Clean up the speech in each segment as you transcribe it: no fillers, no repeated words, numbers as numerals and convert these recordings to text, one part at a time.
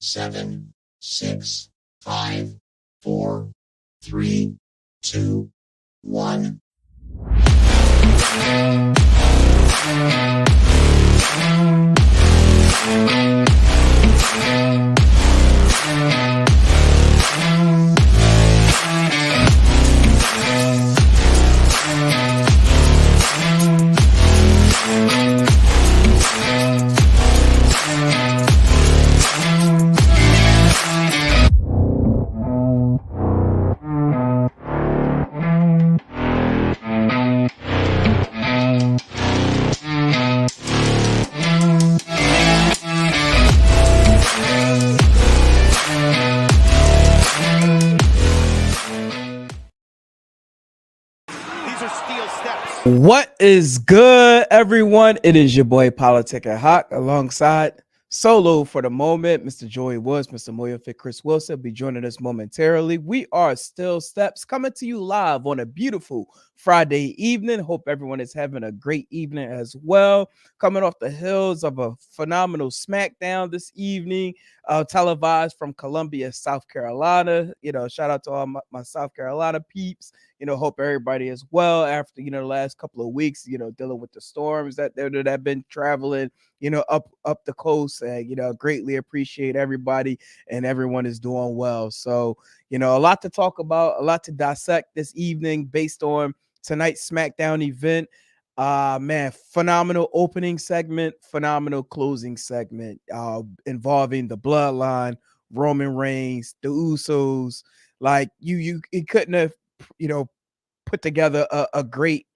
7, 6, 5, 4, 3, 2, 1. What is good, everyone? It is your boy Politic and Hawk alongside solo for the moment, Mr. Joey Woods, Mr. Moya Fit, Chris Wilson will be joining us momentarily. We are Still Steps coming to you live on a beautiful Friday evening. Hope everyone is having a great evening as well. Coming off the hills of a phenomenal SmackDown this evening, televised from Columbia, South Carolina. Shout out to all my South Carolina peeps. Hope everybody is well after, the last couple of weeks, dealing with the storms that have been traveling, up the coast. Greatly appreciate everybody and everyone is doing well. So, a lot to talk about, a lot to dissect this evening based on tonight's SmackDown event. Man, phenomenal opening segment, phenomenal closing segment, involving the Bloodline, Roman Reigns, the Usos. Like it couldn't have, put together a great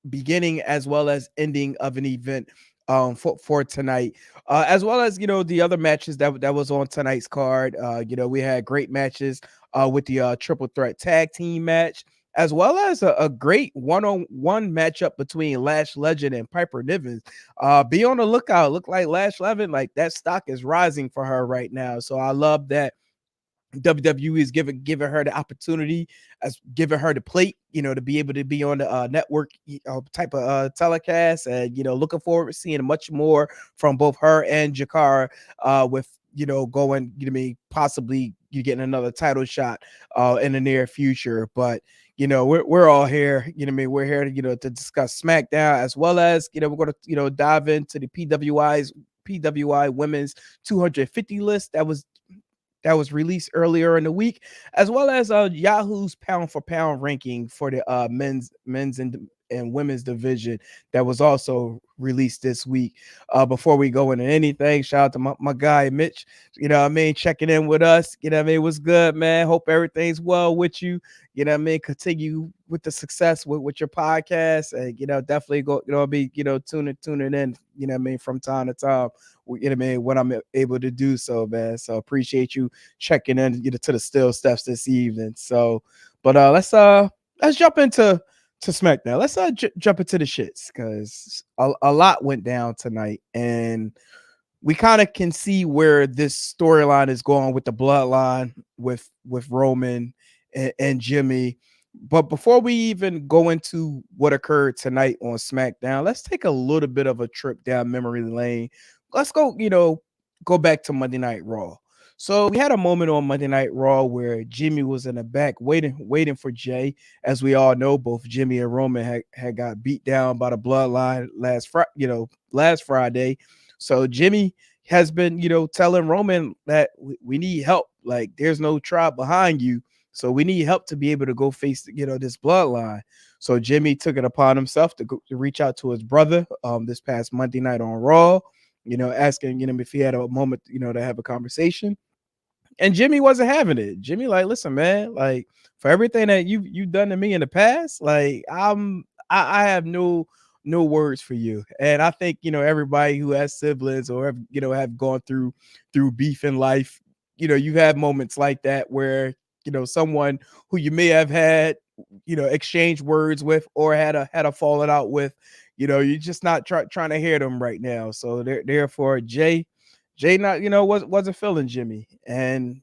beginning as well as ending of an event for tonight, as well as the other matches that was on tonight's card. We had great matches with the triple threat tag team match, as well as a great one-on-one matchup between Lash Legend and Piper Niven. Be on the lookout. Look like Lash Legend, like that stock is rising for her right now. So I love that WWE is giving her the opportunity, as giving her the plate, to be able to be on the network type of telecast, and looking forward to seeing much more from both her and Jakara, with going, possibly you getting another title shot in the near future. But we're all here, we're here to to discuss SmackDown, as well as we're going to dive into the PWI Women's 250 list that was released earlier in the week, as well as Yahoo's pound for pound ranking for the men's and women's division that was also released this week. Before we go into anything, shout out to my guy Mitch, checking in with us. What's good, man? Hope everything's well with you. Continue with the success with your podcast, and definitely be tuning in, from time to time. When I'm able to do so, man. So appreciate you checking in, to the Still Steps this evening. So, but let's jump into SmackDown. Let's jump into the shits, because a lot went down tonight, and we kind of can see where this storyline is going with the Bloodline, with Roman and Jimmy. But before we even go into what occurred tonight on SmackDown, let's take a little bit of a trip down memory lane. Let's go, go back to Monday Night Raw. So we had a moment on Monday Night Raw where Jimmy was in the back waiting for Jey. As we all know, both Jimmy and Roman had got beat down by the Bloodline last Friday. So Jimmy has been, telling Roman that we need help. Like, there's no tribe behind you, so we need help to be able to go face, this Bloodline. So Jimmy took it upon himself to reach out to his brother this past Monday night on Raw, asking if he had a moment, to have a conversation. And Jimmy wasn't having it. Jimmy, like, listen, man, like, for everything that you've done to me in the past, like, I have no words for you. And I think everybody who has siblings or have gone through beef in life, you've had moments like that where someone who you may have had exchanged words with or had a falling out with, you're just not trying to hear them right now. So therefore Jey not wasn't feeling Jimmy, and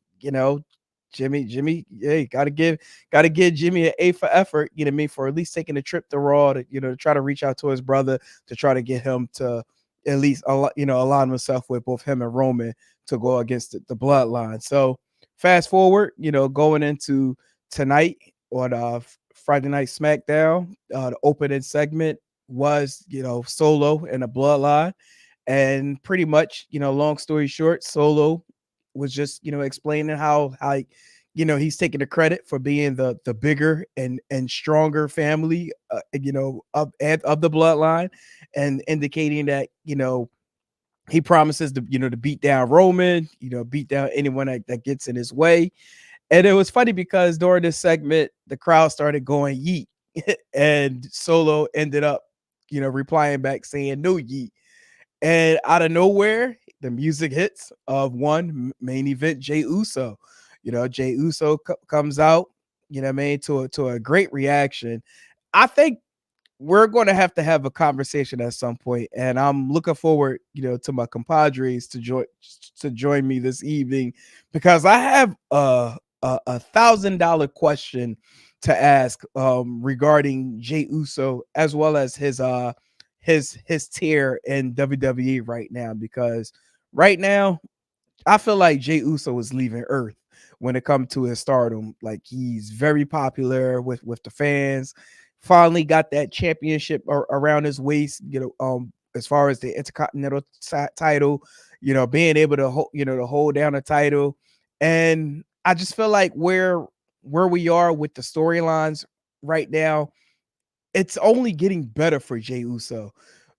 Jimmy, hey, gotta give Jimmy an A for effort, for at least taking a trip to Raw to try to reach out to his brother to try to get him to at least align himself with both him and Roman to go against the bloodline. So fast forward, going into tonight on Friday Night SmackDown, the opening segment was Solo and the bloodline, and pretty much long story short, Solo was just explaining how he's taking the credit for being the bigger and stronger family of the bloodline, and indicating that he promises to beat down Roman, beat down anyone that gets in his way. And it was funny because during this segment, the crowd started going yeet, and Solo ended up replying back saying no yeet. And out of nowhere, the music hits of one main event, Jey Uso. Jey Uso comes out, what I mean, to a great reaction. I think we're going to have a conversation at some point, and I'm looking forward, to my compadres to join me this evening, because I have a $1,000 question to ask regarding Jey Uso, as well as his tier in WWE right now, because right now I feel like Jey Uso is leaving Earth when it comes to his stardom. Like, he's very popular with the fans. Finally got that championship around his waist. As far as the Intercontinental title, being able to hold down a title, and I just feel like where we are with the storylines right now, it's only getting better for Jey Uso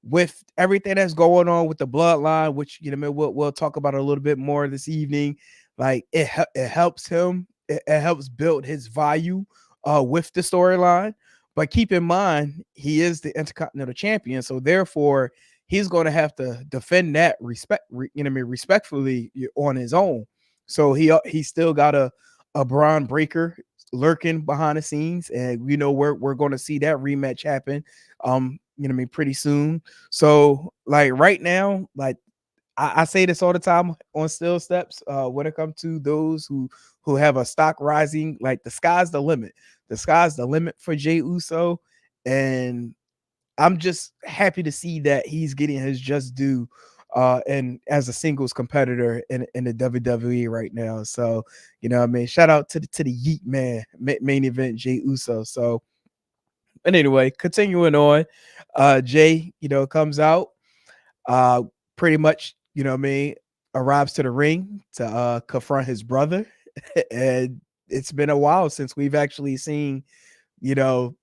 with everything that's going on with the bloodline, which we'll talk about a little bit more this evening. Like, it helps him, it helps build his value with the storyline. But keep in mind, he is the Intercontinental Champion, so therefore he's going to have to defend that respectfully on his own. So he still got a Braun Breaker lurking behind the scenes, and we're going to see that rematch happen pretty soon. So, like, right now, like, I say this all the time on Still Steps, when it comes to those who have a stock rising, like, the sky's the limit. The sky's the limit for Jey Uso, and I'm just happy to see that he's getting his just due, and as a singles competitor in the WWE right now. So, what I mean, shout out to the Yeet Man main event, Jey Uso. So, but anyway, continuing on, Jay, comes out, uh, pretty much, what I mean, arrives to the ring to confront his brother, and it's been a while since we've actually seen, you know,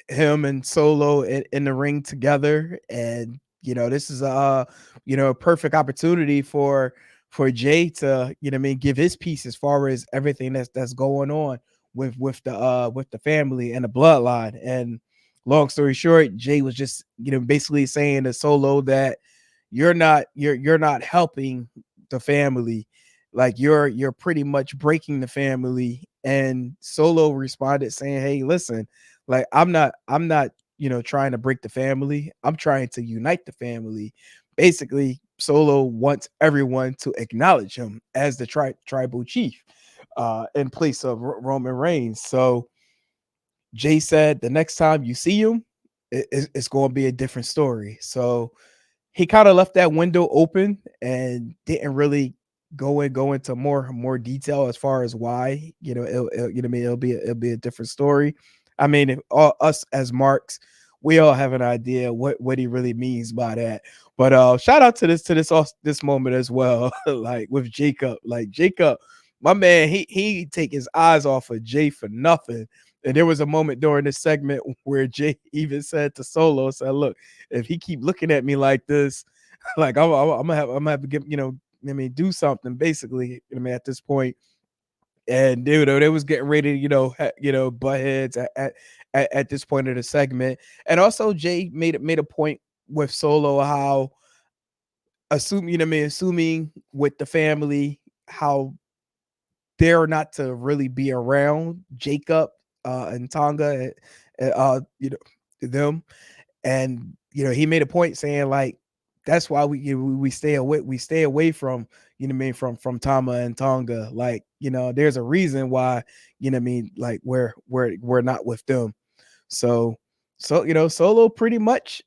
him and Solo in the ring together. And this is a perfect opportunity for Jay to give his piece as far as everything that's going on with the family and the bloodline. And long story short, Jay was just basically saying to Solo that you're not helping the family, like you're pretty much breaking the family. And Solo responded saying, hey, listen, like, I'm not trying to break the family. I'm trying to unite the family. Basically, Solo wants everyone to acknowledge him as the tribal chief in place of Roman Reigns. So Jay said the next time you see him, it's going to be a different story. So he kind of left that window open and didn't really go into more detail as far as why. I mean, it'll be a different story. I mean, if us as marks, we all have an idea what he really means by that. But shout out to this moment as well. Like, with Jacob, like, Jacob, my man, he take his eyes off of Jay for nothing. And there was a moment during this segment where Jay even said to Solo, said, look, if he keep looking at me like this, like, I'm gonna have to give, I mean, do something, basically, I mean, at this point. And they was getting ready to, butt heads at this point of the segment. And also Jay made a point with Solo, how assuming with the family, how they're not to really be around Jacob and Tonga, them. And he made a point saying, like, that's why we stay away from, from Tama and Tonga. Like, there's a reason why, like, we're not with them. So Solo pretty much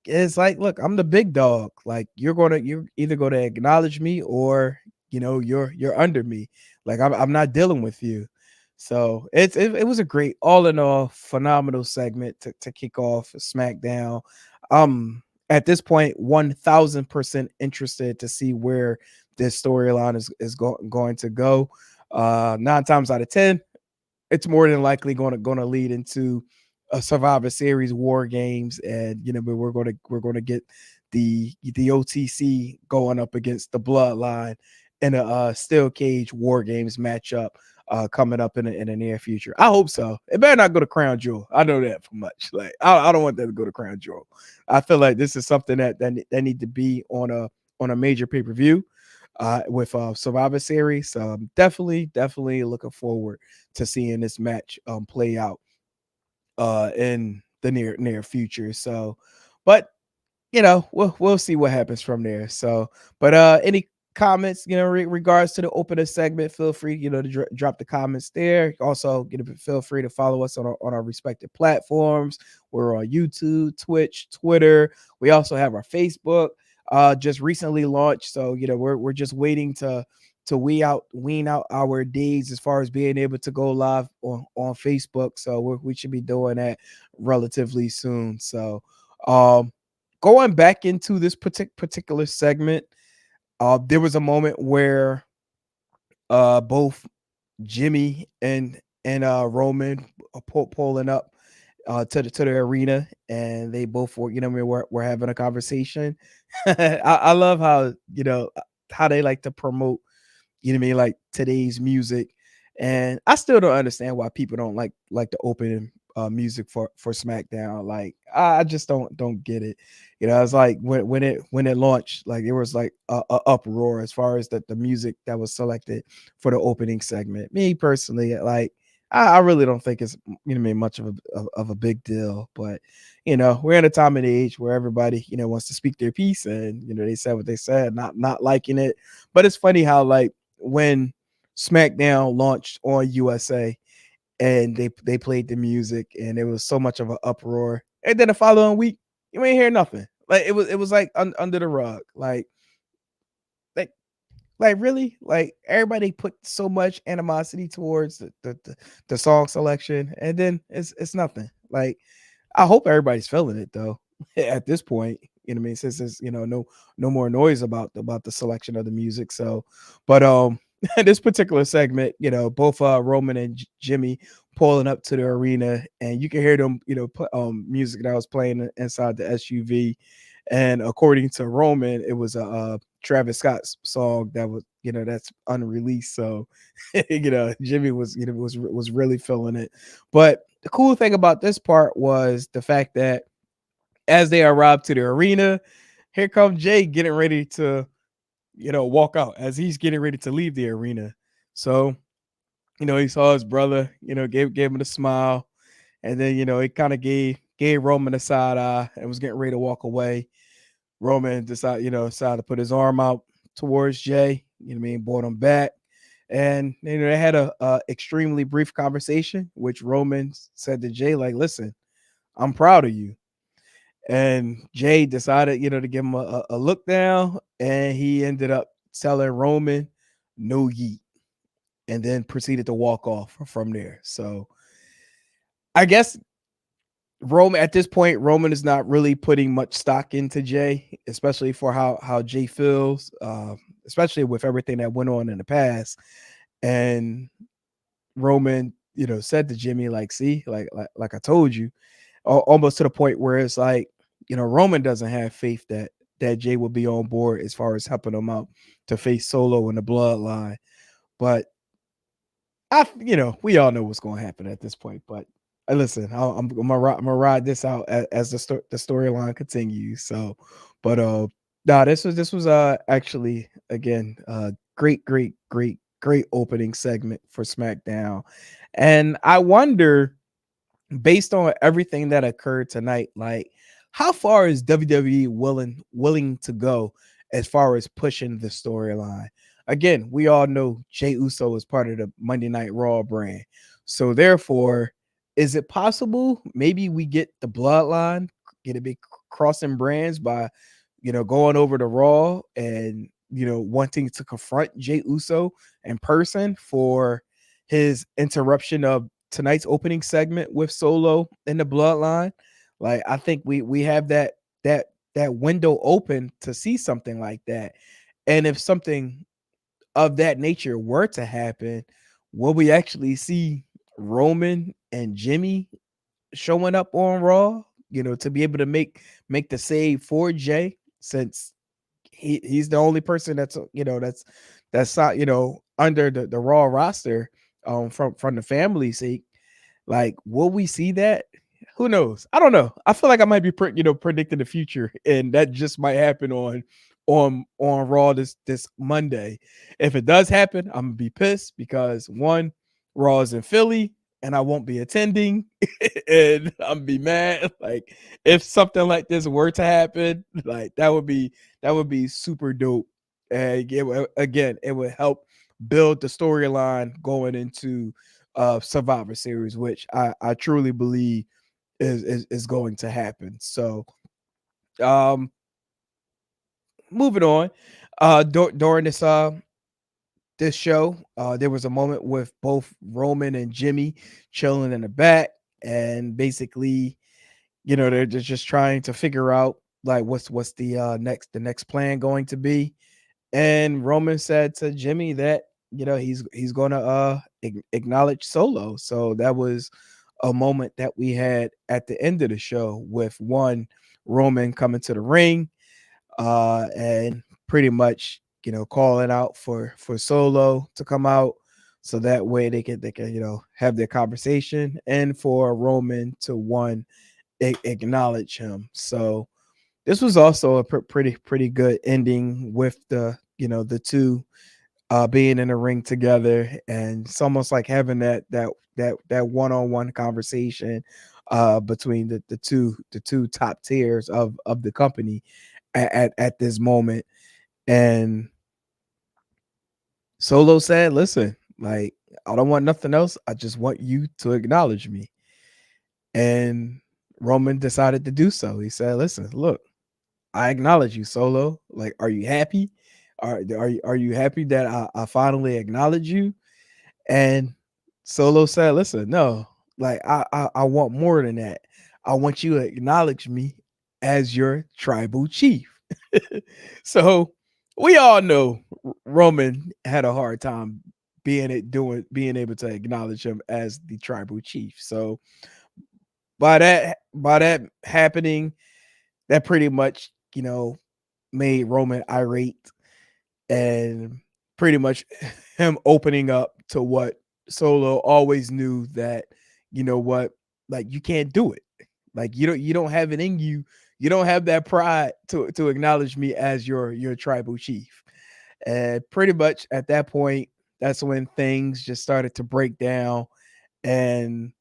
it's like, look, I'm the big dog. Like you're either going to acknowledge me or you're under me. Like I'm not dealing with you. So it was a great, all in all, phenomenal segment to kick off SmackDown. At this point, 1000% interested to see where this storyline is going to go. 9 times out of 10, it's more than likely going to lead into a Survivor Series War Games, and we're going to get the OTC going up against the Bloodline in a steel cage War Games matchup coming up in the near future. I hope so. It better not go to Crown Jewel. I know that for much. Like I don't want that to go to Crown Jewel. I feel like this is something that need to be on a major pay-per-view with Survivor Series. So I'm definitely looking forward to seeing this match play out in the near future. So, but we'll see what happens from there. So, but any comments, regards to the opener segment, feel free, to drop the comments there. Also, feel free to follow us on our respective platforms. We're on YouTube, Twitch, Twitter. We also have our Facebook, just recently launched. So, we're just waiting to wean out our days as far as being able to go live on Facebook. So we should be doing that relatively soon. So, going back into this particular segment, there was a moment where both Jimmy and Roman pulling up to the arena, and they both were we're having a conversation. I love how they like to promote, like today's music. And I still don't understand why people don't like the opening music for SmackDown. Like I just don't get it. It's like when it launched, like there was like a uproar as far as the music that was selected for the opening segment. Me personally, like I really don't think it's much of a big deal. But we're in a time and age where everybody wants to speak their piece, and they said what they said, not liking it. But it's funny how, like, when SmackDown launched on USA and they played the music and there was so much of an uproar, and then the following week you ain't hear nothing. Like it was like under the rug. Like like really, like everybody put so much animosity towards the song selection, and then it's nothing. Like I hope everybody's feeling it though at this point. What I mean? Since there's no more noise about the selection of the music. So, but this particular segment, both Roman and Jimmy pulling up to the arena, and you can hear them, music that was playing inside the SUV. And according to Roman, it was a Travis Scott's song that was, that's unreleased. So, Jimmy was, was really feeling it. But the cool thing about this part was the fact that as they arrived to the arena, here comes Jey getting ready to, walk out as he's getting ready to leave the arena. So, he saw his brother, gave him a smile, and then, he kind of gave Roman a side eye and was getting ready to walk away. Roman decided to put his arm out towards Jey, brought him back. And they had a extremely brief conversation, which Roman said to Jey, like, listen, I'm proud of you. And Jey decided, to give him a look down, and he ended up telling Roman, no yeet, and then proceeded to walk off from there. So I guess Roman, at this point, Roman is not really putting much stock into Jey, especially for how Jey feels, especially with everything that went on in the past. And Roman, said to Jimmy, like, see, like I told you, almost to the point where it's like, Roman doesn't have faith that Jey will be on board as far as helping him out to face Solo in the Bloodline. But we all know what's going to happen at this point. But listen, I'm gonna ride this out as the storyline continues. So, but no, this was actually, again, great opening segment for SmackDown. And I wonder, based on everything that occurred tonight, like, how far is WWE willing to go as far as pushing the storyline? Again, we all know Jey Uso is part of the Monday Night Raw brand. So therefore, is it possible maybe we get the Bloodline, get a big crossing brands by, going over to Raw and, wanting to confront Jey Uso in person for his interruption of tonight's opening segment with Solo in the Bloodline. Like, I think we have that window open to see something like that. And if something of that nature were to happen, will we actually see Roman and Jimmy showing up on Raw, to be able to make the save for Jay, since he's the only person that's not, under the Raw roster, from the family sake. Like, will we see that? Who knows? I don't know. I feel like I might be predicting the future, and that just might happen on Raw this Monday. If it does happen, I'm gonna be pissed because one, Raw is in Philly and I won't be attending, and I'm be mad. Like, if something like this were to happen, like that would be super dope, and it would help build the storyline going into Survivor Series, which I truly believe is going to happen. So, um, moving on, during this show, there was a moment with both Roman and Jimmy chilling in the back, and basically, they're just trying to figure out, like, what's the next plan going to be. And Roman said to Jimmy that, he's gonna acknowledge Solo. So that was a moment that we had at the end of the show with one, Roman coming to the ring, and pretty much, calling out for Solo to come out, so that way they can have their conversation, and for Roman to one, acknowledge him. So this was also a pretty good ending with the two being in the ring together, and it's almost like having that one-on-one conversation between the two top tiers of the company at this moment. And Solo said, listen, like, I don't want nothing else, I just want you to acknowledge me. And Roman decided to do so. He said, listen, look, I acknowledge you, Solo. Like, are you happy? Are you happy that I finally acknowledge you? And Solo said, listen, no, like, I want more than that. I want you to acknowledge me as your tribal chief. So we all know Roman had a hard time being able to acknowledge him as the tribal chief. So by that happening, that pretty much, made Roman irate, and pretty much him opening up to what Solo always knew, that, what, like, you can't do it. Like, you don't have it in you. You don't have that pride to acknowledge me as your tribal chief. And pretty much at that point, that's when things just started to break down. And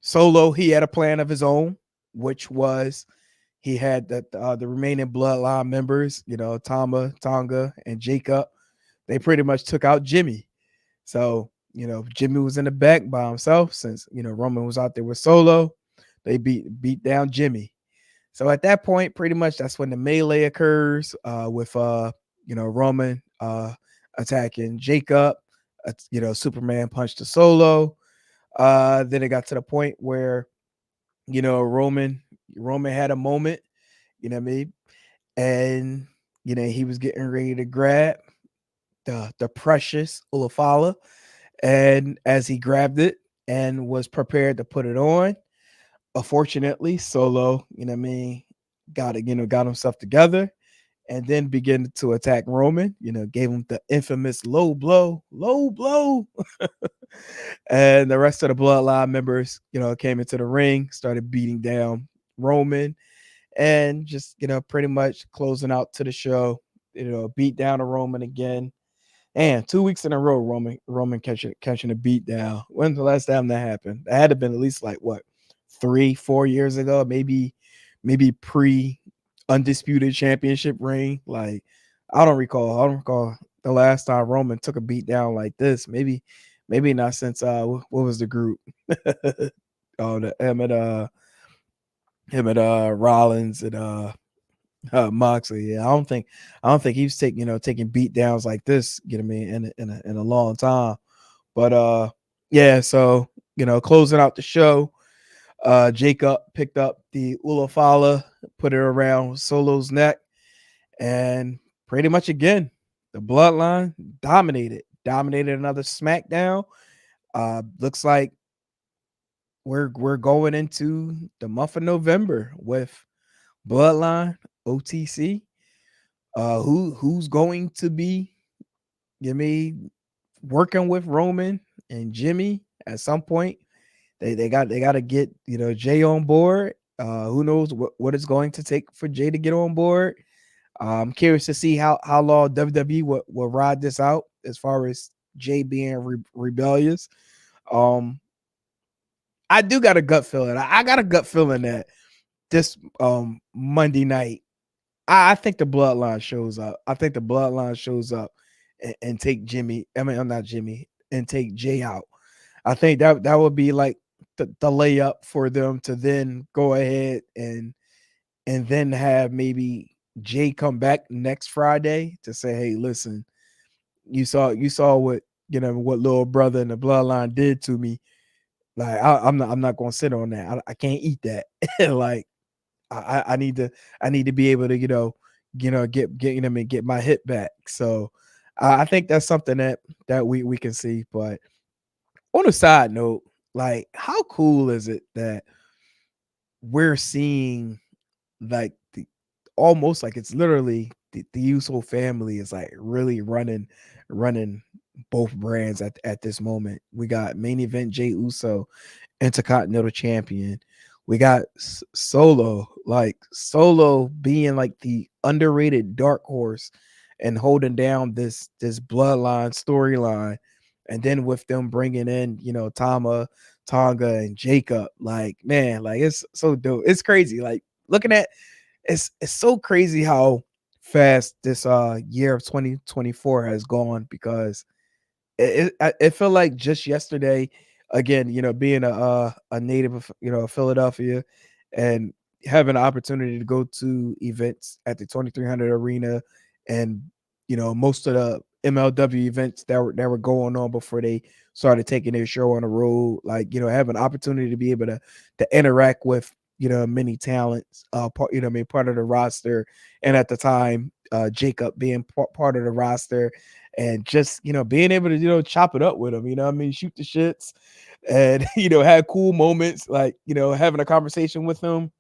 Solo, he had a plan of his own, which was, he had the remaining bloodline members, Tama, Tonga, and Jacob. They pretty much took out Jimmy. So, Jimmy was in the back by himself, since, Roman was out there with Solo. They beat down Jimmy. So at that point, pretty much that's when the melee occurs, with Roman attacking Jacob. Superman punched to Solo. Then it got to the point where, Roman had a moment, what I mean? And, he was getting ready to grab the precious Ulafala. And as he grabbed it and was prepared to put it on, unfortunately, Solo, got himself together, and then began to attack Roman, gave him the infamous low blow. And the rest of the bloodline members, came into the ring, started beating down Roman, and just, pretty much closing out to the show, beat down to Roman again. And 2 weeks in a row, Roman catching a beat down. When's the last time that happened? That had to have been at least, like, what, 3-4 years ago, maybe pre undisputed championship reign. Like, I don't recall the last time Roman took a beat down like this. Maybe not since what was the group? Oh, the Emmett him and Rollins and Moxley. Yeah, I don't think he was taking beat downs like this, you know what I mean, in a long time. But yeah, so closing out the show, Jacob picked up the Ulafala, put it around Solo's neck, and pretty much again, the bloodline dominated another SmackDown. Looks like we're going into the month of November with Bloodline OTC. Who's going to be give me working with Roman and Jimmy at some point? They got to get Jay on board. Who knows what it's going to take for Jay to get on board? I'm curious to see how long WWE will ride this out as far as Jay being rebellious. Um, I do got a gut feeling. I got a gut feeling that this Monday night, I think the bloodline shows up. I think the bloodline shows up and take Jimmy. I mean, I'm not Jimmy, and take Jay out. I think that would be like the layup for them to then go ahead and then have maybe Jay come back next Friday to say, hey, listen, you saw what what little brother in the bloodline did to me. Like I'm not gonna sit on that. I can't eat that. Like I need to be able to get get my hit back. So I think that's something that we can see. But on a side note, like how cool is it that we're seeing like almost like it's literally the Uso family is like really running both brands at this moment. We got main event Jey Uso, Intercontinental Champion. We got Solo, like Solo being like the underrated dark horse and holding down this bloodline storyline. And then with them bringing in, Tonga and Jacob, like man, like it's so dope. It's crazy. Like looking at it's so crazy how fast this year of 2024 has gone because it felt like just yesterday again, being a native of Philadelphia and having an opportunity to go to events at the 2300 arena and most of the MLW events that were going on before they started taking their show on the road, like have an opportunity to be able to interact with many talents, part of the roster, and at the time Jacob being part of the roster, and just being able to chop it up with him, I mean, shoot the shits, and had cool moments, like having a conversation with him.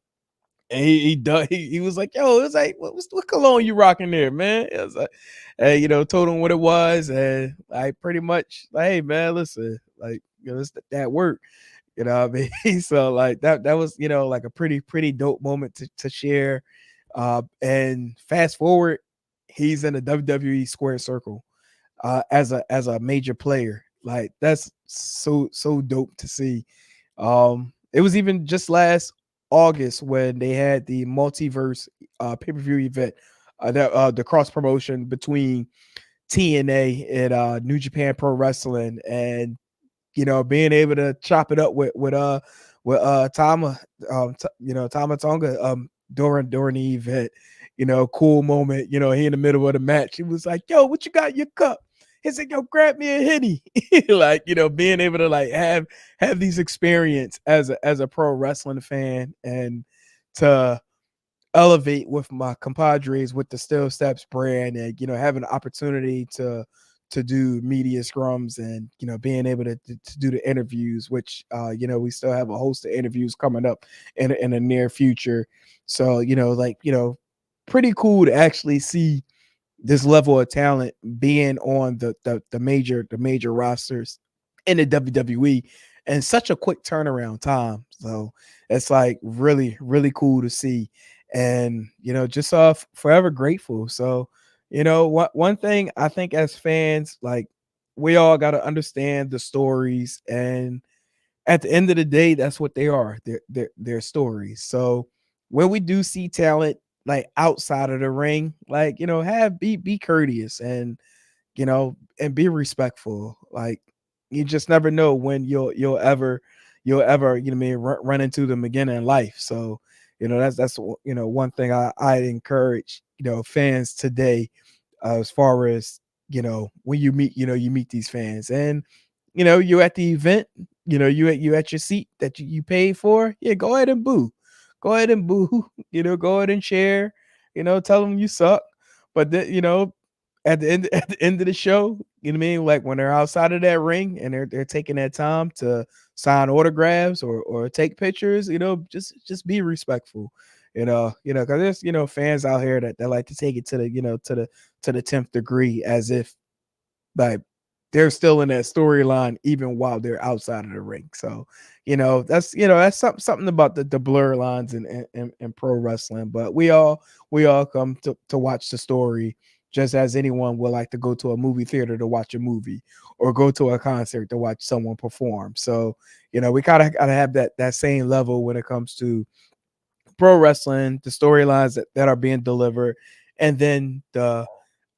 And he was like, yo, it was like, what cologne you rocking there, man? It was like, and told him what it was, and I pretty much like, hey man, listen, like it's that work, what I mean? So like that was like a pretty dope moment to share. And fast forward, he's in the WWE square circle as a major player. Like that's so dope to see. It was even just last August when they had the multiverse pay-per-view event, the cross promotion between TNA and New Japan Pro Wrestling, and being able to chop it up with Tama, Tama Tonga during the event. Cool moment. He in the middle of the match, he was like, "Yo, what you got in your cup?" He said, "Yo, grab me a hitty." Like being able to like have these experience as a pro wrestling fan and to elevate with my compadres with the Still Steps brand, and having an opportunity to do media scrums, and being able to do the interviews, which we still have a host of interviews coming up in the near future. So pretty cool to actually see this level of talent being on the major rosters in the WWE and such a quick turnaround time. So it's like really cool to see, and just forever grateful. So one thing I think as fans, like we all got to understand the stories, and at the end of the day, that's what they are. They're stories. So when we do see talent like outside of the ring, like have be courteous, and be respectful. Like you just never know when you'll ever run into them again in life. So That's one thing I encourage fans today, as far as when you meet these fans, and you at the event, you at your seat that you paid for. Yeah, go ahead and boo, go ahead and boo. Go ahead and share. Tell them you suck. But then at the end at the end of the show, you know what I mean, like when they're outside of that ring and they're taking that time to sign autographs or take pictures, just be respectful. Because there's fans out here that like to take it to the to the 10th degree, as if like they're still in that storyline even while they're outside of the ring. So, that's something about the blur lines in pro wrestling. But we all come to watch the story, just as anyone would like to go to a movie theater to watch a movie or go to a concert to watch someone perform. So, we gotta have that same level when it comes to pro wrestling, the storylines that are being delivered, and then the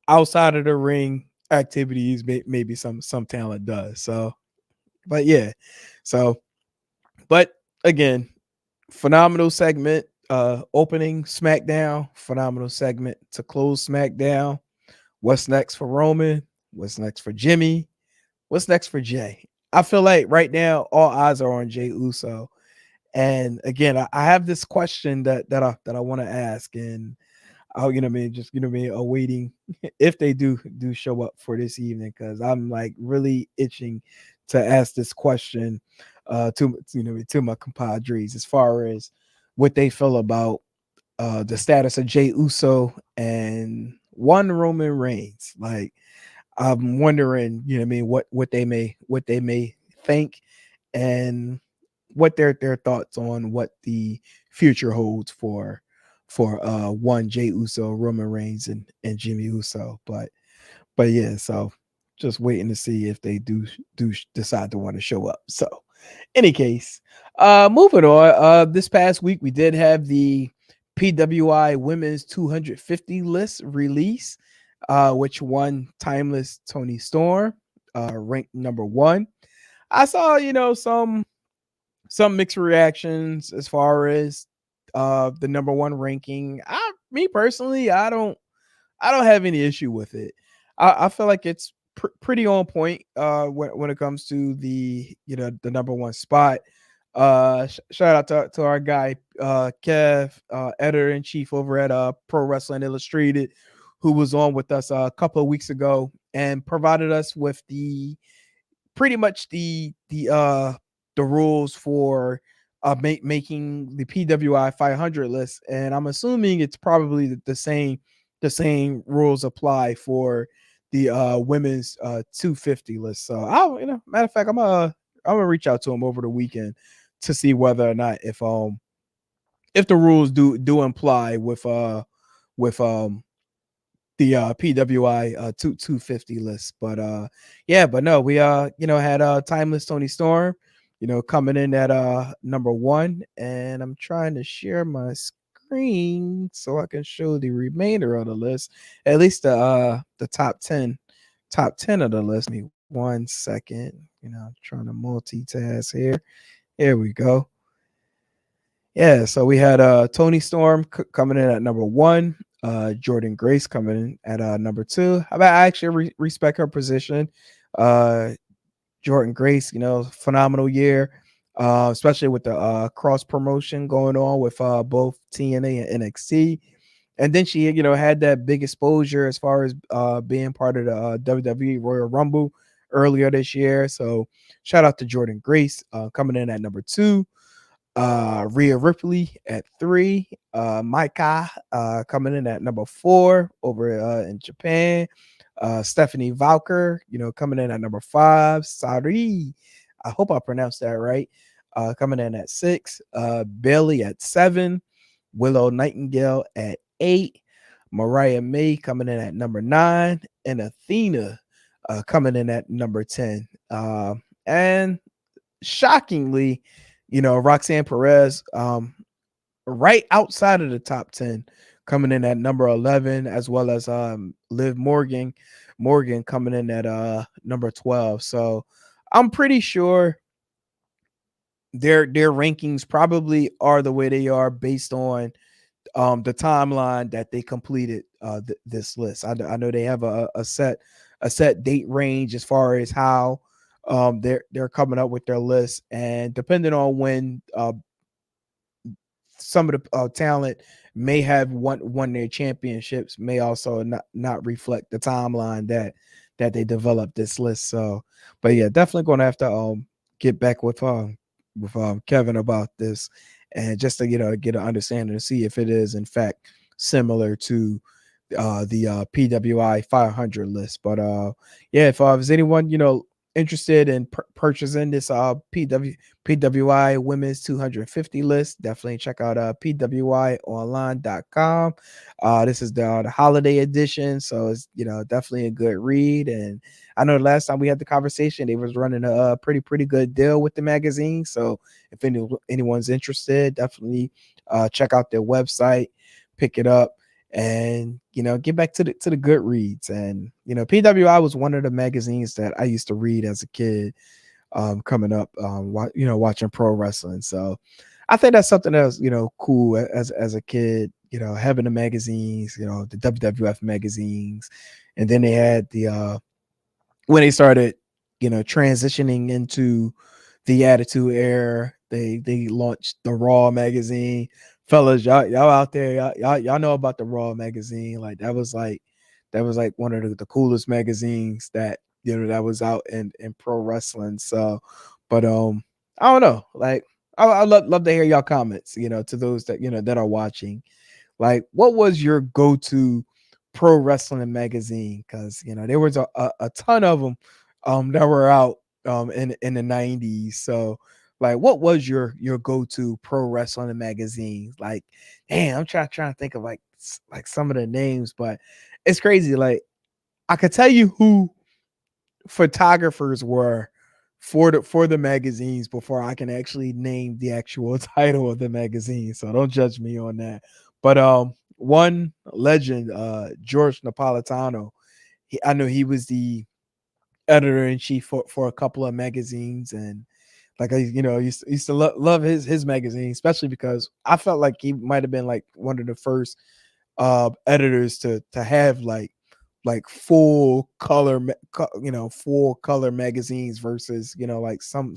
outside of the ring activities maybe some talent does. So, but yeah, so but again, phenomenal segment opening SmackDown, phenomenal segment to close SmackDown. What's next for Roman? What's next for Jimmy? What's next for Jey? I feel like right now all eyes are on Jey Uso. And again, I have this question that I want to ask, and oh, just awaiting if they do show up for this evening, because I'm like really itching to ask this question to my compadres, as far as what they feel about the status of Jey Uso and one Roman Reigns. Like, I'm wondering, what they may think, and what their thoughts on what the future holds for one Jey Uso, Roman Reigns, and Jimmy Uso. But yeah, so just waiting to see if they do decide to want to show up. So, any case, moving on. This past week we did have the PWI Women's 250 list release, which won Timeless Tony Storm, ranked number one. I saw some mixed reactions as far as the number one ranking. Me personally, I don't have any issue with it. I feel like it's pretty on point when it comes to the number one spot. Shout out to our guy Kev, editor in chief over at Pro Wrestling Illustrated, who was on with us a couple of weeks ago and provided us with pretty much the rules for making the PWI 500 list. And I'm assuming it's probably the same rules apply for the women's 250 list. So matter of fact, I'm gonna reach out to him over the weekend to see whether or not if the rules do imply with the PWI 250 list. But but no, we had Timeless Tony Storm, coming in at number one, and I'm trying to share my screen so I can show the remainder of the list, at least the top 10 of the list. Me 1 second, trying to multitask here. Here we go. Yeah, so we had Tony Storm coming in at number one, Jordan Grace coming in at number two. I actually respect her position. Uh, Jordan Grace, phenomenal year, especially with the cross promotion going on with both TNA and NXT. And then she, had that big exposure as far as being part of the WWE Royal Rumble earlier this year. So shout out to Jordan Grace coming in at number two. Rhea Ripley at three, Maika coming in at number four over in Japan, Stephanie Valker, coming in at number five, Sari, I hope I pronounced that right, coming in at six, Bailey at seven, Willow Nightingale at eight, Mariah May coming in at number nine, and Athena coming in at number 10. And shockingly, Roxanne Perez, right outside of the top 10, coming in at number 11, as well as Liv Morgan coming in at number 12. So I'm pretty sure their rankings probably are the way they are based on the timeline that they completed this list. I know they have a set date range as far as how they're coming up with their list, and depending on when some of the talent may have won their championships, may also not reflect the timeline that they developed this list. So, but yeah, definitely going to have to get back with Kevin about this, and just to get an understanding to see if it is in fact similar to the PWI 500 list. But yeah, if there's anyone interested in purchasing this PWI Women's 250 list, definitely check out pwionline.com. This is the holiday edition, so it's definitely a good read. And I know the last time we had the conversation, they was running a pretty good deal with the magazine. So if anyone's interested, definitely check out their website, pick it up, and get back to the good reads. And PWI was one of the magazines that I used to read as a kid, coming up, watching pro wrestling. So I think that's something that was cool as a kid, having the magazines, the WWF magazines. And then they had the when they started transitioning into the Attitude Era, they launched the Raw magazine. Fellas, y'all out there, y'all know about the Raw magazine. Like that was like one of the coolest magazines that that was out in pro wrestling. So, but I don't know. Like I love to hear y'all comments, to those that that are watching. Like, what was your go-to pro wrestling magazine? Because there was a ton of them that were out in the 90s. So like, what was your go-to pro wrestling magazine? Like, damn, I'm trying to think of like some of the names, but it's crazy. Like, I could tell you who photographers were for the magazines before I can actually name the actual title of the magazine. So don't judge me on that. But one legend, George Napolitano, I know he was the editor in chief for a couple of magazines. And like I used to love his magazine, especially because I felt like he might have been like one of the first editors to have like full color full color magazines versus like some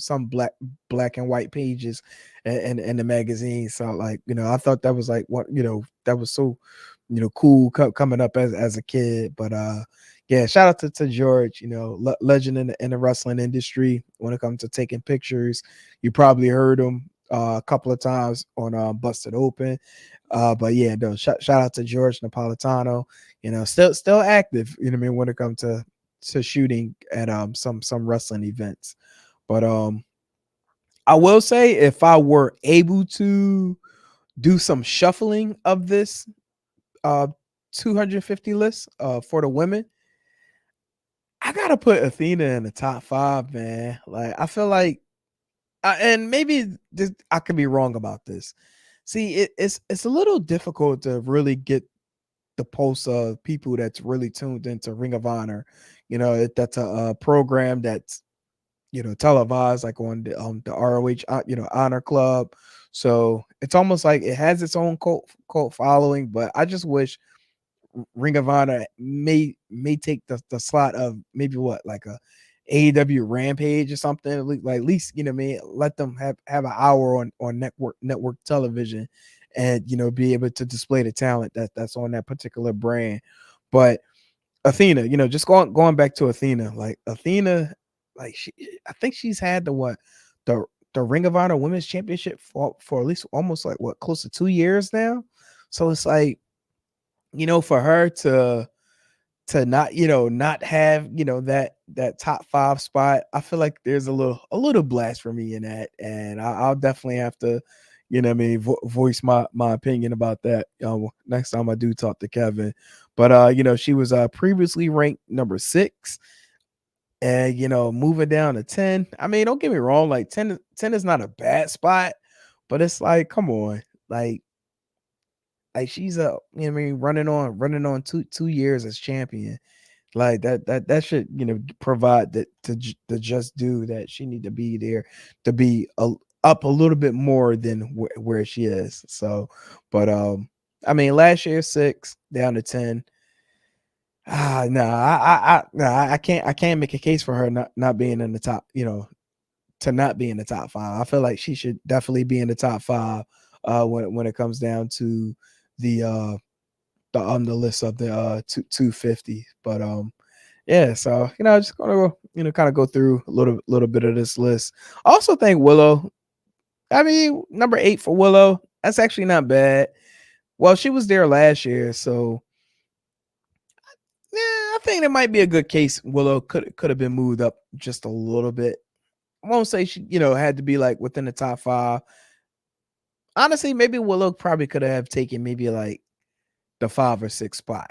black and white pages in the magazine. So like I thought that was like what that was so cool coming up as a kid. But yeah, shout out to George, legend in the wrestling industry when it comes to taking pictures. You probably heard him a couple of times on Busted Open. But yeah, no, shout out to George Napolitano, still active, what I mean, when it comes to shooting at some wrestling events. But I will say, if I were able to do some shuffling of this uh 250 list for the women, I gotta put Athena in the top 5, man. Like, I feel like and maybe I could be wrong about this. See, it's a little difficult to really get the pulse of people that's really tuned into Ring of Honor. That's a program that's televised, like on the ROH Honor Club. So it's almost like it has its own cult following. But I just wish Ring of Honor may take the slot of maybe what, like a AEW Rampage or something. Like, at least let them have an hour on network television, and be able to display the talent that's on that particular brand. But Athena, just going back to Athena, like Athena, like I think she's had the the Ring of Honor Women's Championship for at least almost like what, close to 2 years now. So it's like, for her to not have that top 5 spot, I feel like there's a little blasphemy in that. And I'll definitely have to what I mean, voice my opinion about that next time I do talk to Kevin. But she was previously ranked number 6, and moving down to 10. I mean, don't get me wrong, like 10 is not a bad spot, but it's like, come on, like she's what I mean, running on 2 years as champion. Like that should provide the just due that she need to be there, to be up a little bit more than where she is. So, but I mean, last year 6 down to 10. No, no, I can't make a case for her not being in the top. To not be in the top 5. I feel like she should definitely be in the top 5 when it comes down to the on the list of the 250. But yeah, so just gonna go, kind of go through a little bit of this list. I also think Willow. I mean, number 8 for Willow. That's actually not bad. Well, she was there last year, so yeah, I think there might be a good case Willow could have been moved up just a little bit. I won't say she, had to be like within the top 5. Honestly, maybe Willow probably could have taken maybe like the 5 or 6 spot.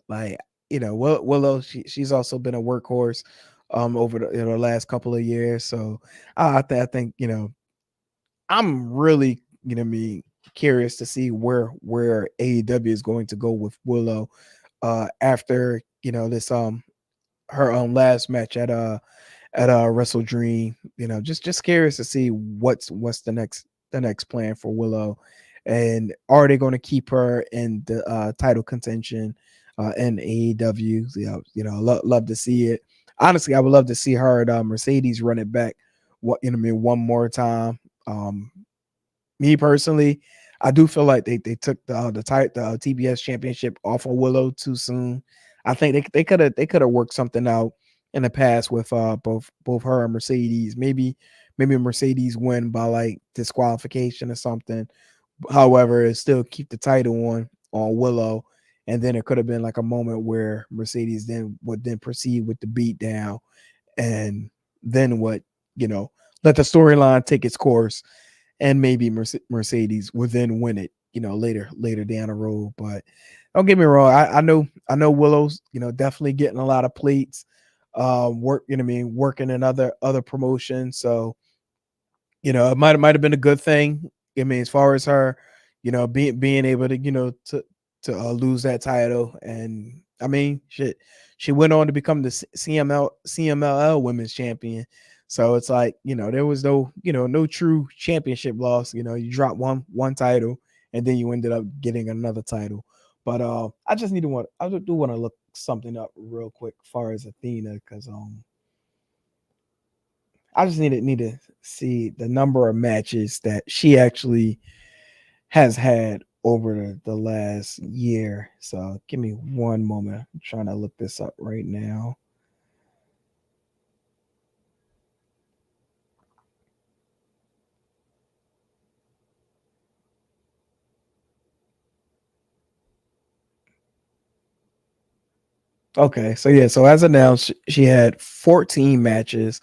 Like, Willow, she's also been a workhorse over the last couple of years. So I think, I'm really me curious to see where AEW is going to go with Willow after, this her last match at Wrestle Dream. Just curious to see what's the next plan for Willow, and are they going to keep her in the title contention in AEW? Love to see it. Honestly, I would love to see her at Mercedes run it back. One more time. Me personally, I do feel like they took the TBS championship off of Willow too soon. I think they could have worked something out in the past with both her and Mercedes. Maybe Mercedes win by like disqualification or something. However, it still keep the title on Willow, and then it could have been like a moment where Mercedes would proceed with the beat down, and then let the storyline take its course, and maybe Mercedes would then win it, later down the road. But don't get me wrong, I know Willow's, definitely getting a lot of plates, working in other promotions. So, it might have been a good thing. I mean, as far as her, being able to, to lose that title. And I mean, shit, she went on to become the CMLL Women's Champion. So it's like, there was no true championship loss. You dropped one title, and then you ended up getting another title. But I do want to look something up real quick as far as Athena, because I just need to see the number of matches that she actually has had over the last year. So give me one moment. I'm trying to look this up right now. Okay, so yeah, so as announced, she had 14 matches.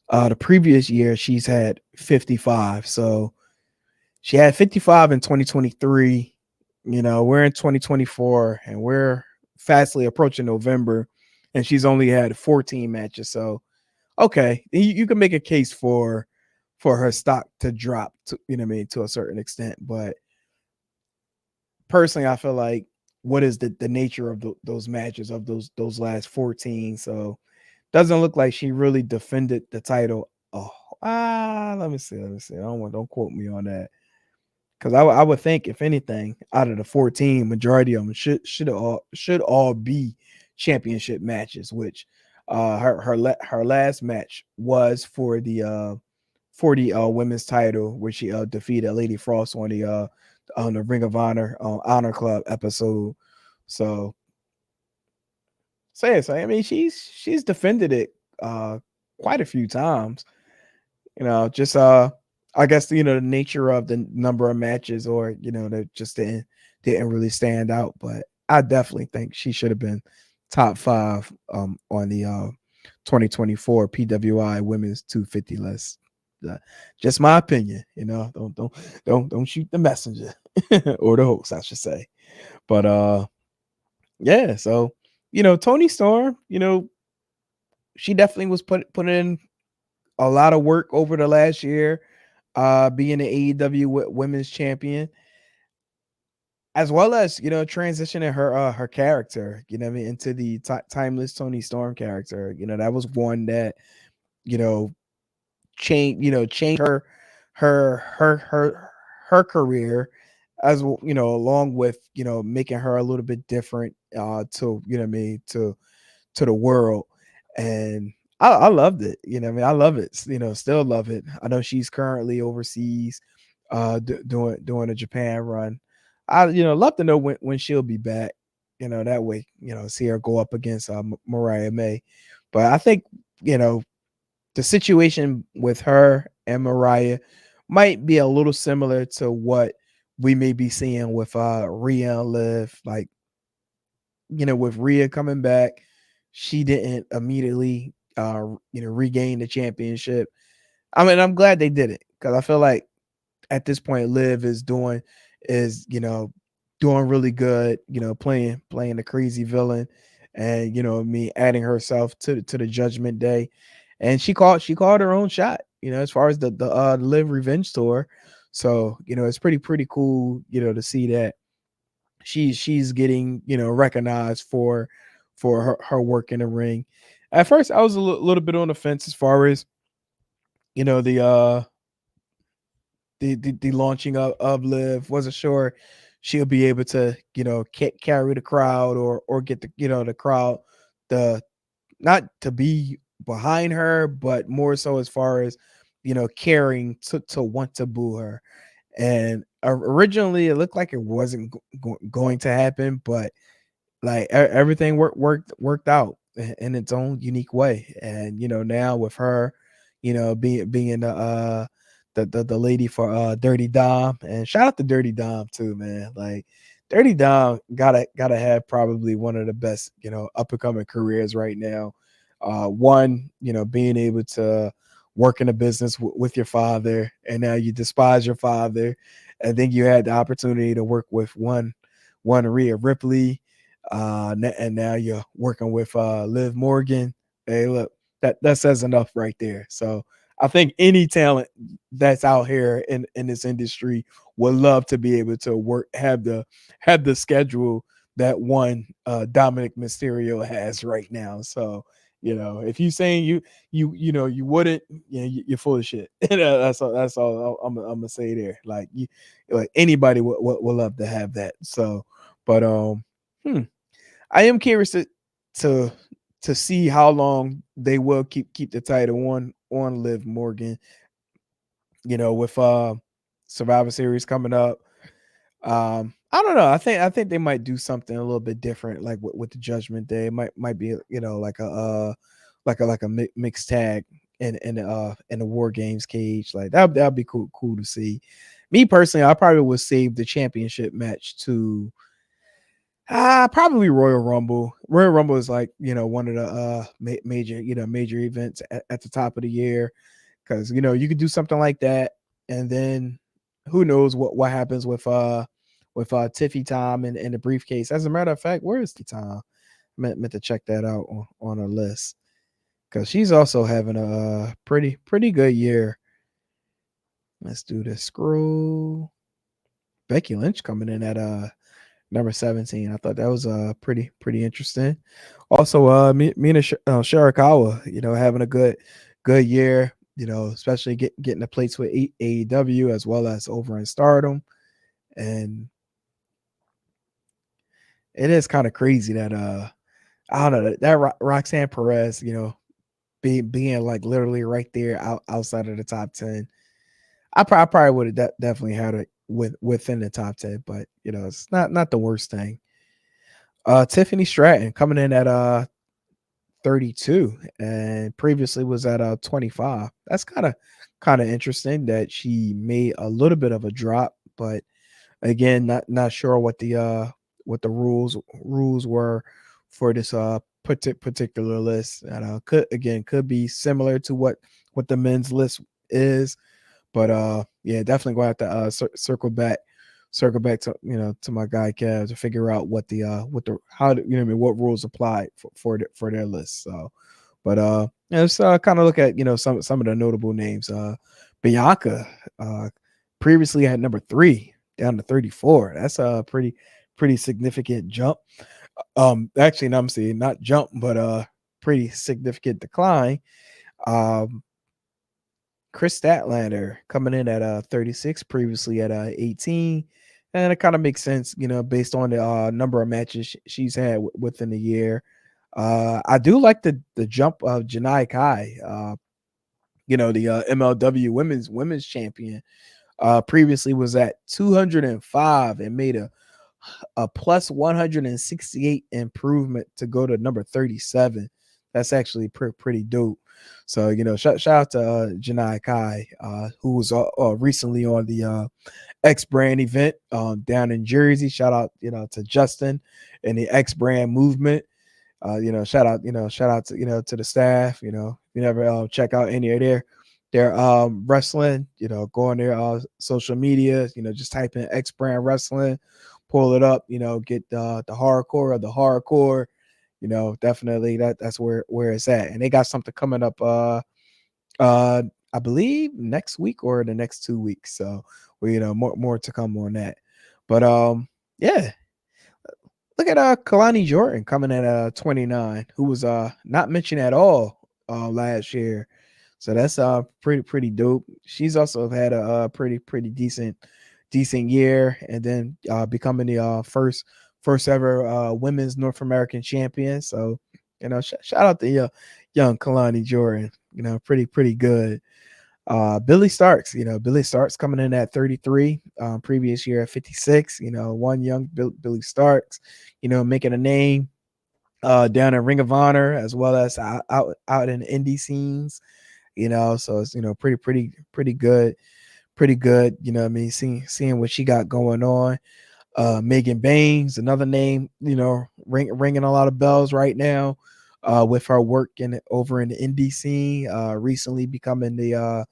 The previous year, she's had 55. So she had 55 in 2023. We're in 2024, and we're fastly approaching November, and she's only had 14 matches. So okay, you can make a case for her stock to drop to, to a certain extent. But personally, I feel like, what is the nature of those matches of those last 14? So doesn't look like she really defended the title. Oh, let me see. Don't quote me on that, because I would think, if anything, out of the 14, majority of them should all be championship matches. Which her last match was for the women's title, where she defeated Lady Frost on the Ring of Honor Honor Club episode. So I mean, she's defended it quite a few times. Just I guess the nature of the number of matches, or that just didn't really stand out. But I definitely think she should have been top 5 on the 2024 PWI Women's 250 list. Just my opinion. Don't shoot the messenger or the host, I should say. But yeah, so Toni Storm, she definitely was put in a lot of work over the last year, being the AEW Women's Champion, as well as transitioning her character, I mean, into the timeless Toni Storm character. That was one that changed her her career, as along with making her a little bit different to to the world. And I loved it. I love it. Still love it. I know she's currently overseas, doing a Japan run. I love to know when she'll be back. That way see her go up against Mariah May. But I think you know the situation with her and Mariah might be a little similar to what we may be seeing with Rhea and Liv. Like, with Rhea coming back, she didn't immediately regain the championship. I mean, I'm glad they did it because I feel like at this point Liv is doing really good, playing the crazy villain, and me adding herself to the Judgment Day. And she called her own shot, as far as the Liv Revenge tour. So, it's pretty cool, to see that she's getting, recognized for her work in the ring. At first I was a little bit on the fence as far as, you know, the launching of Liv. Wasn't sure she'll be able to, carry the crowd, or get the crowd, the not to be behind her, but more so as far as, caring to want to boo her. And originally it looked like it wasn't going to happen, but like everything worked out in its own unique way. And now with her, being the lady for Dirty Dom. And shout out to Dirty Dom too, man. Like, Dirty Dom gotta have probably one of the best, up and coming careers right now. One, being able to work in a business with your father, and now you despise your father. And then you had the opportunity to work with one Rhea Ripley, and now you're working with Liv Morgan. Hey, look, that says enough right there. So I think any talent that's out here in this industry would love to be able to have the schedule that one Dominic Mysterio has right now. So, if you saying you wouldn't, you're full of shit. That's all I'm gonna say there. Like anybody would love to have that. So, but hmm, I am curious to to see how long they will keep the title on Liv Morgan. With Survivor Series coming up. I don't know. I think they might do something a little bit different, like with the Judgment Day. It might be, like a mixed tag in the War Games cage. Like that'd be cool to see. Me personally, I probably would save the championship match to probably Royal Rumble. Royal Rumble is like, one of the major events at the top of the year, because you could do something like that. And then who knows what happens with Tiffy Tom and the briefcase. As a matter of fact, where is Tiffy Tom? Meant to check that out on our list, because she's also having a pretty good year. Let's do this. Scroll. Becky Lynch coming in at number 17. I thought that was pretty interesting. Also, Mina Shirakawa, having a good year. Especially getting the plates with AEW as well as over in Stardom. And it is kind of crazy that I don't know, that Roxanne Perez, being like literally right there outside of the top 10. I probably would have definitely had it within the top 10, but it's not the worst thing. Tiffany Stratton coming in at 32, and previously was at 25. That's kind of interesting that she made a little bit of a drop, but again, not sure what the rules were for this particular list. And could be similar to what the men's list is. But yeah, definitely going to have to circle back to to my guy Kev to figure out what the how what rules apply for their list. So, but let's kind of look at some of the notable names. Bianca previously had number 3 down to 34. That's a pretty significant jump. Actually, no, I'm saying not jump, but pretty significant decline. Chris Statlander coming in at 36, previously at 18. And it kind of makes sense, based on the number of matches she's had within the year. I do like the jump of Janai Kai, the MLW women's champion. Previously was at 205 and made a plus 168 improvement to go to number 37. That's actually pretty dope. So, shout out to Janai Kai, who was recently on the X Brand event down in Jersey. Shout out, to Justin and the X Brand movement. Shout out to to the staff. You never check out any of their wrestling, go on their social media, just type in X Brand Wrestling, pull it up, get the hardcore of the hardcore, definitely that's where it's at. And they got something coming up I believe next week or the next 2 weeks. So we more to come on that. But yeah. Look at Kalani Jordan coming at 29, who was not mentioned at all last year. So that's pretty dope. She's also had a pretty decent year, and then becoming the first ever women's North American champion. So shout out to young Kalani Jordan. Pretty good. Billy Starks, Billy Starks coming in at 33, previous year at 56, one young Billy Starks, making a name down in Ring of Honor as well as out in indie scenes, so it's, pretty good. I mean, seeing what she got going on. Megan Baines, another name, ringing a lot of bells right now, with her work over in the indie scene, recently becoming the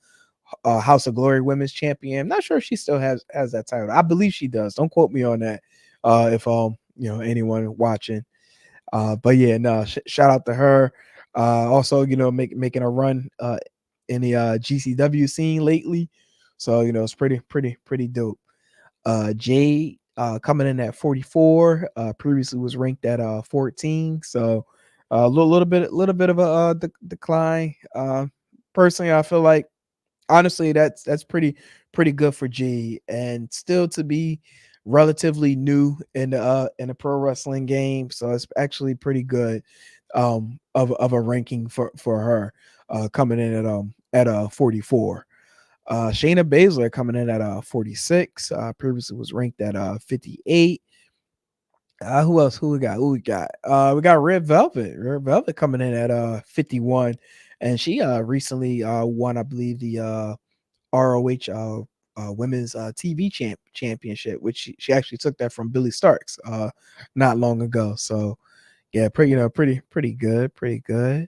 House of Glory Women's Champion. I'm not sure if she still has that title. I believe she does. Don't quote me on that. If anyone watching. But yeah, no, shout out to her. Also, making a run in the GCW scene lately. So, it's pretty dope. Jay coming in at 44, previously was ranked at 14. So a little bit of a decline. Personally, I feel like honestly that's pretty good for G, and still to be relatively new in the pro wrestling game. So it's actually pretty good of a ranking for her coming in at 44. Shayna Baszler coming in at 46. Previously was ranked at 58. Who else? Who we got? We got Red Velvet. Red Velvet coming in at 51, and she recently won, I believe, the ROH women's TV championship, which she actually took that from Billy Starks not long ago. So yeah, pretty good.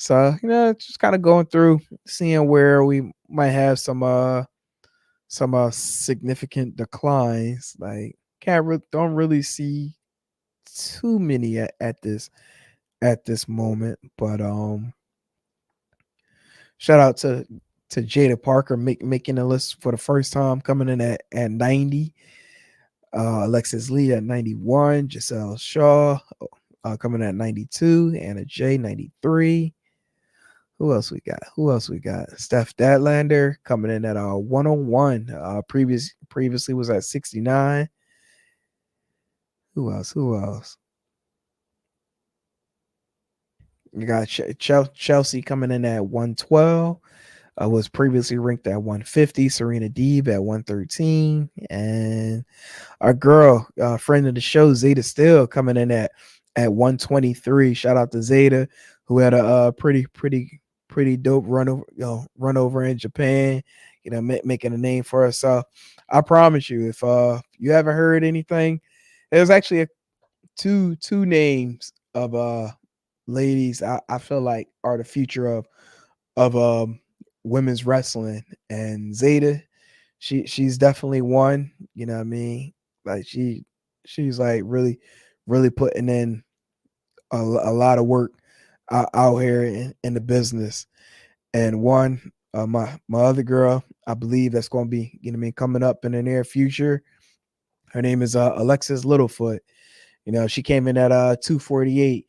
So just kind of going through, seeing where we might have some significant declines. Like don't really see too many at this moment, but shout out to Jada Parker making the list for the first time, coming in at 90. Alexis Lee at 91. Giselle Shaw coming at 92. Anna Jay 93. Who else we got? Steph Datlander coming in at 101. Previously was at 69. Who else? You got Chelsea coming in at 112. Was previously ranked at 150. Serena Deeb at 113. And our girl, friend of the show, Zeta Still, coming in at 123. Shout out to Zeta, who had a pretty dope run over in Japan, making a name for herself. I promise you, if you haven't heard anything, there's actually two names of ladies I feel like are the future of women's wrestling, and Zeta, she's definitely one. You know what I mean? Like she's like really putting in a lot of work out here in the business. And one, my other girl, I believe that's going to be coming up in the near future. Her name is Alexis Littlefoot. She came in at 248,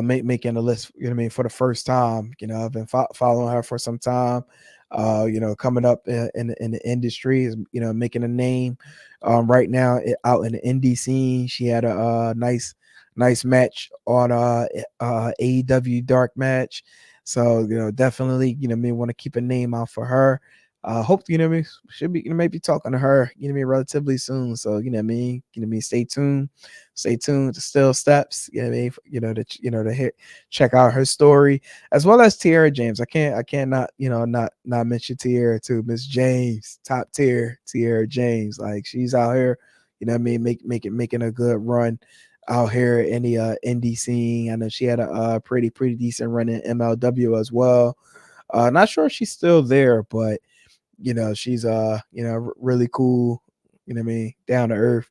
making the list, for the first time. I've been following her for some time. coming up in the industry, is making a name. Right now out in the indie scene, she had a nice match on AEW Dark Match. So definitely may want to keep a name out for her. Hope me should be maybe talking to her me relatively soon. So me stay tuned to Still Steps. Me to hit check out her story as well as Tiara James. I can't not mention Tiara too. Miss James, top tier Tiara James. Like she's out here, making a good run out here in the indie scene. I know she had a pretty decent run in MLW as well. Not sure if she's still there, but she's really cool, down to earth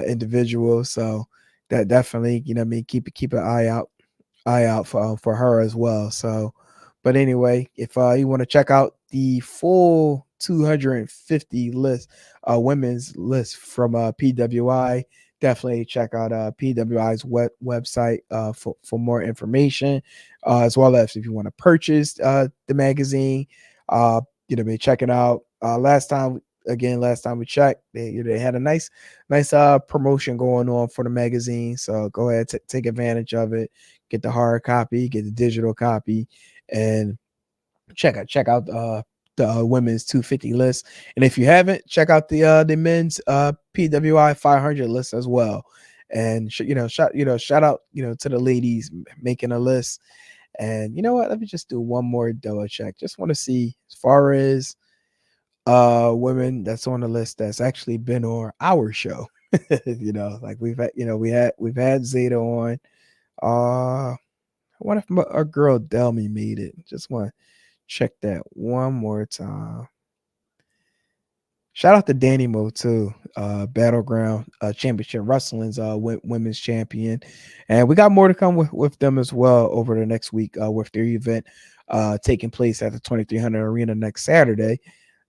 individual. So that definitely, keep an eye out for her as well. So, but anyway, if you want to check out the full 250 list, women's list from PWI, definitely check out PWI's website for more information, as well as if you want to purchase the magazine. Be checking out. Last time we checked, they had a nice promotion going on for the magazine. So go ahead, take advantage of it. Get the hard copy, get the digital copy, and check out the women's 250 list. And if you haven't, check out the men's PWI 500 list as well. And shout out to the ladies making a list. And you know what? Let me just do one more double check. Just want to see as far as women that's on the list that's actually been on our show. Like we've had Zeta on. I wonder if our girl Delmy made it. Just want to check that one more time. Shout out to Danny Mo too, Battleground Championship Wrestling's women's champion, and we got more to come with them as well over the next week with their event taking place at the 2300 Arena next Saturday.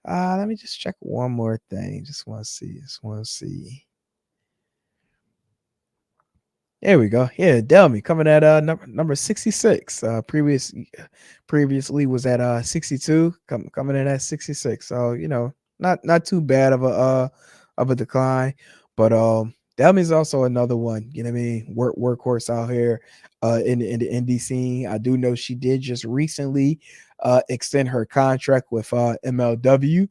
Let me just check one more thing. Just want to see. There we go. Yeah, Delmy coming at number 66. Previously was at 62. Coming in at 66. So not too bad of a decline. But Delmy's also another one. You know what I mean? Workhorse out here in the indie scene. I do know she did just recently extend her contract with MLW.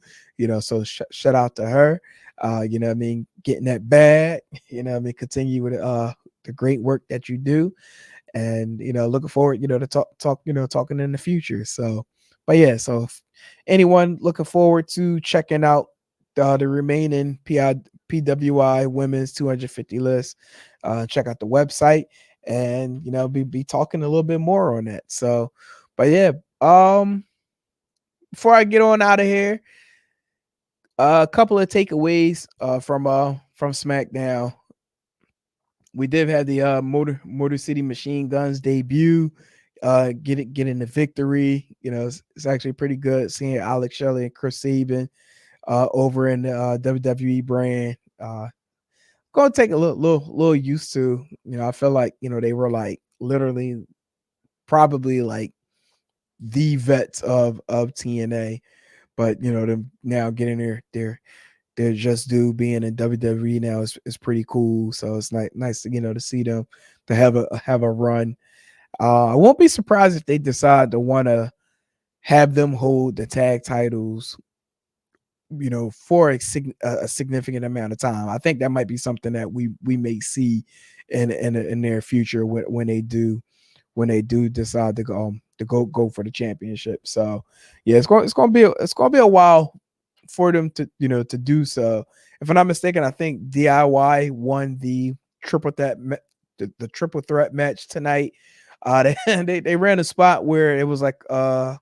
So shout out to her. What I mean, getting that bag. What I mean, continue with the great work that you do, and looking forward to talking in the future. So but yeah, so if anyone looking forward to checking out the remaining PWI women's 250 list, check out the website, and be talking a little bit more on that. So but yeah, before I get on out of here, a couple of takeaways from SmackDown. We did have the Motor City Machine Guns debut, getting the victory. It's actually pretty good seeing Alex Shelley and Chris Sabin over in the WWE brand. Gonna take a little used to. I feel like they were like literally probably like the vets of TNA, but them now getting their just due being in WWE now is pretty cool. So it's nice to to see them to have a run. I won't be surprised if they decide to want to have them hold the tag titles, for a significant amount of time. I think that might be something that we may see in their future when they do decide to go for the championship. So yeah, it's going to be a while for them to to do so. If I'm not mistaken, I think DIY won the triple threat the triple threat match tonight. They ran a spot where it was like a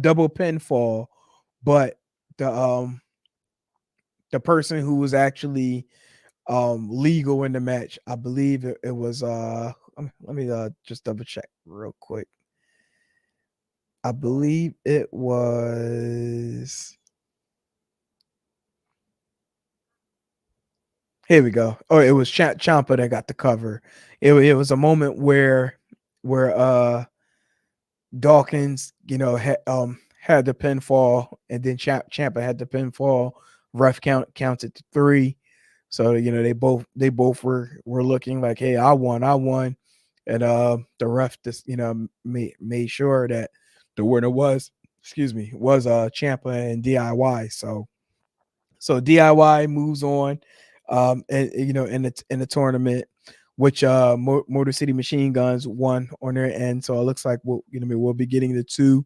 double pinfall, but the person who was actually legal in the match, I believe it was let me just double check real quick. I believe it was. Here we go. Oh, it was Ciampa that got the cover. It was a moment where Dawkins, had the pinfall, and then Ciampa had the pinfall. Ref counted to 3. So they both were looking like, hey, I won, and the ref just made sure that the winner was Ciampa and DIY. So DIY moves on, and in the tournament, which Motor City Machine Guns won on their end. So it looks like we'll be getting the two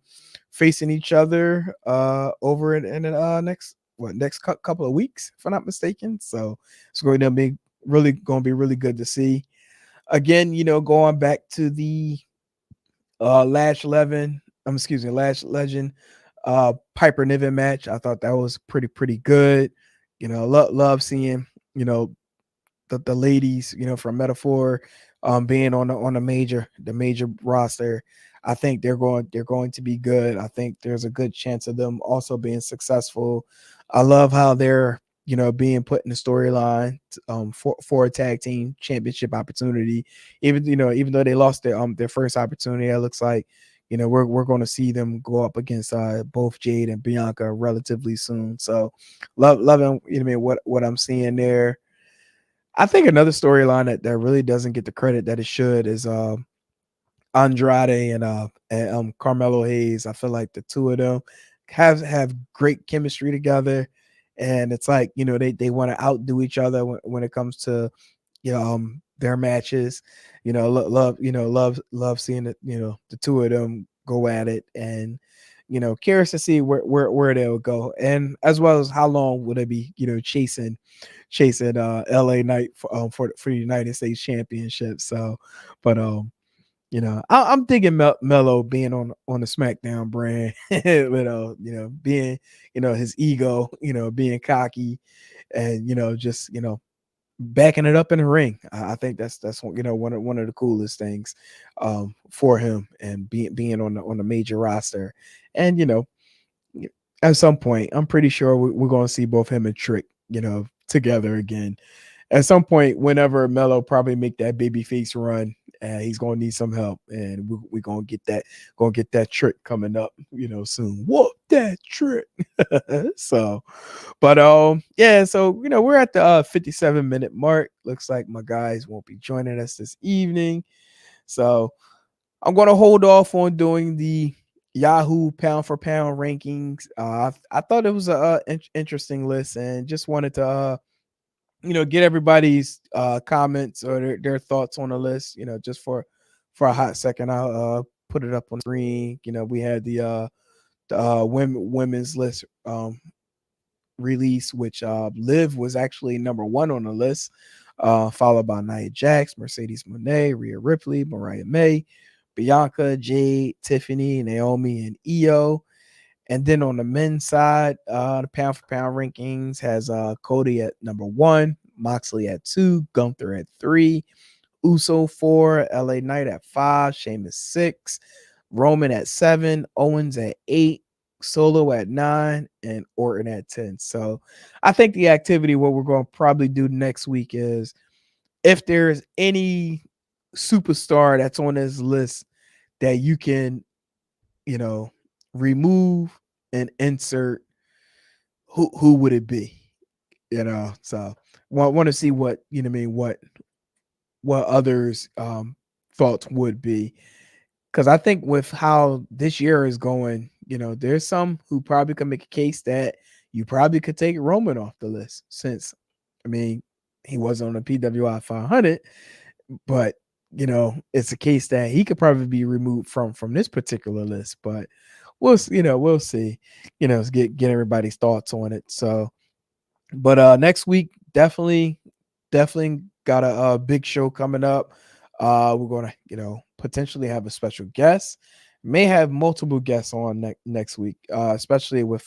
facing each other over in the next couple of weeks, if I'm not mistaken. So it's going to be really good to see. Again, going back to the Lash Lash Legend Piper Niven match. I thought that was pretty good. Love seeing the ladies from Metaphor being on the major roster. I think they're going to be good. I think there's a good chance of them also being successful. I love how they're being put in the storyline for a tag team championship opportunity. Even though they lost their first opportunity, it looks like we're going to see them go up against both Jade and Bianca relatively soon. So loving what I'm seeing there. I think another storyline that really doesn't get the credit that it should is Andrade and Carmelo Hayes. I feel like the two of them have great chemistry together, and it's like they want to outdo each other when it comes to their matches. Love seeing it. The two of them go at it, and curious to see where they'll go, and as well as how long will they be chasing LA Knight for the United States Championship. So, but I'm thinking Mello being on the SmackDown brand, being his ego, being cocky, and just backing it up in the ring. I think that's one of the coolest things for him, and being on the major roster. And at some point, I'm pretty sure we're going to see both him and Trick together again at some point. Whenever Mello probably make that babyface run, he's gonna need some help, and we're gonna get that Trick coming up soon. Whoop that Trick. So, but yeah, so we're at the 57-minute mark. Looks like my guys won't be joining us this evening, so I'm gonna hold off on doing the Yahoo pound for pound rankings. I thought it was a interesting list, and just wanted to get everybody's comments or their thoughts on the list, just for a hot second. I'll put it up on the screen. We had the women's list release, which Liv was actually number 1 on the list, followed by Nia Jax, Mercedes Moné, Rhea Ripley, Mariah May, Bianca, Jade, Tiffany, Naomi, and Io. And then on the men's side, the pound for pound rankings has Cody at number 1, Moxley at 2, Gunther at 3, Uso 4, LA Knight at 5, Sheamus 6, Roman at 7, Owens at 8, Solo at 9, and Orton at 10. So I think the activity, what we're going to probably do next week, is if there's any superstar that's on this list that you can remove and insert, who would it be? So want to see what what others thoughts would be, because I think with how this year is going, there's some who probably could make a case that you probably could take Roman off the list, since he wasn't on the PWI 500, but it's a case that he could probably be removed from this particular list. But we'll see. Get everybody's thoughts on it. So, but next week definitely got a big show coming up. We're gonna potentially have a special guest. May have multiple guests on next week, especially with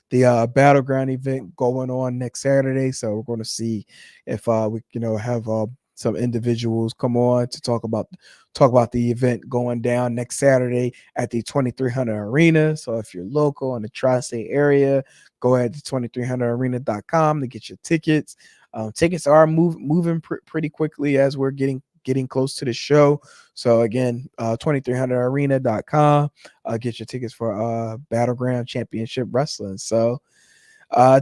the battleground event going on next Saturday. So we're going to see if we have some individuals come on to talk about the event going down next Saturday at the 2300 Arena. So if you're local in the tri-state area, go ahead to 2300arena.com to get your tickets. Tickets are moving pretty quickly as we're getting getting close to the show. So again, 2300arena.com. Get your tickets for Battleground Championship Wrestling. So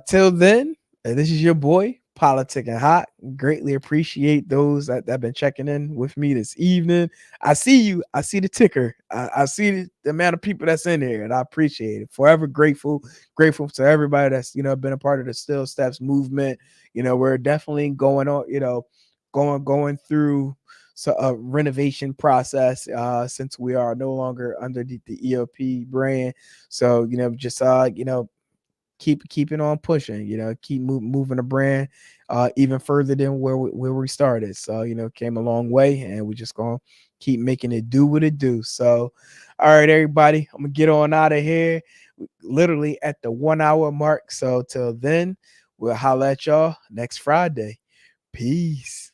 till then, this is your boy, Politic and Hot. Greatly appreciate those that have been checking in with me this evening. I see you. I see the ticker. I see the amount of people that's in here, and I appreciate it. Forever grateful to everybody that's been a part of the Still Steps movement. We're definitely going on. Going through a renovation process since we are no longer under the ELP brand. So just keeping on pushing, keep moving the brand even further than where we started. So came a long way, and we're just gonna keep making it do what it do. So all right, everybody, I'm gonna get on out of here literally at the 1 hour mark. So till then, we'll holla at y'all next Friday. Peace.